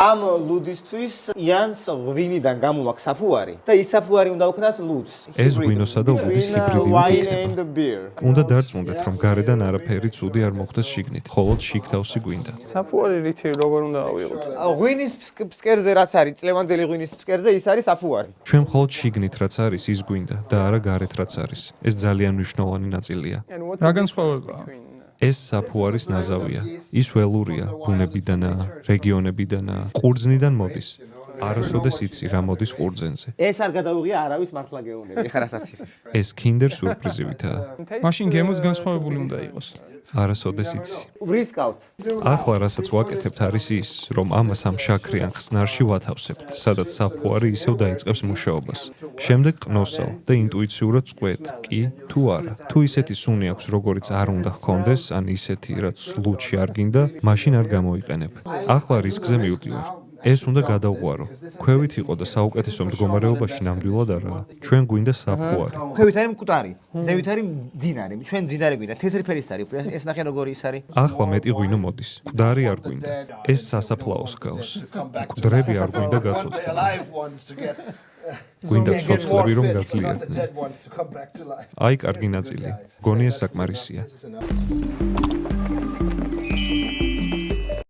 ამ ლუდისთვის იანს ღვინიდან გამოაქვს საფუარი და ის საფუარი უნდა ვქნათ ლუდს. ეს ღვინოსა და ლუდის ჰიბრიდივით იქნება. უნდა დარწმუნდეთ, რომ გარედან არაფერი ცუდი არ მოხდეს შიგნით, მხოლოდ შიგთავსი გვინდა. საფუარი რითი როგორ უნდა ავიღოთ? ღვინის ფსკერზე რაც არის, წლევანდელი ღვინის ფსკერზე ის არის საფუარი. ჩვენ მხოლოდ შიგნით რაც არის, ის გვინდა და არა გარეთ რაც არის. ეს ძალიან მნიშვნელოვანი ნაწილია. რა განსხვავებაა? ეს საფუარის ნაზავია. ის ველურია, ბუნებიდანაა, რეგიონებიდანაა, ყურძნიდან მოდის. არასოდეს იცი რა მოდის ყურძენზე. ეს არ გადაუღია არავის მართლა გეუბნები. ეხლა რასაც იცი. ეს კინდერ სურპრიზივითაა. მაშინ გემოც განსხვავებული უნდა იყოს. არასოდეს იცი. ვრისკავთ. ახლა რასაც ვაკეთებთ არის ის, რომ ამას ამ შაქრიან ხსნარში ვათავსებთ, სადაც საფუარი ისევ დაიწყებს მუშაობას. შემდეგ ყნოსავ და ინტუიციურად წყვეთ, კი თუ არა. თუ ისეთი სუნი აქვს, როგორიც არ უნდა ჰქონდეს, ან ისეთი, რაც ლუდში არ გინდა, მაშინ არ გამოიყენებ. ახლა რისკზე მივდივარ. ეს უნდა გადავყვარო. ქვევით იყო და საუკეთესო მდგომარეობაში ნამდვილად არაა. ჩვენ გვინდა საფუარი. ქვევით არის მკვდარი, ზევით არის მძინარი. ჩვენ მძინარი გვინდა, თეთრი ფერის არის, ეს ნახე როგორი ის არის. ახლა მეტი ღვინო მოდის. მკვდარი არ გვინდა. ეს სასაფლაოს გავს. მკვდრები არ გვინდა გაცოცხლები. გვინდა ცოცხლები რომ გაძლიერდნენ. აი კარგი ნაწილი. გონია საკმარისია.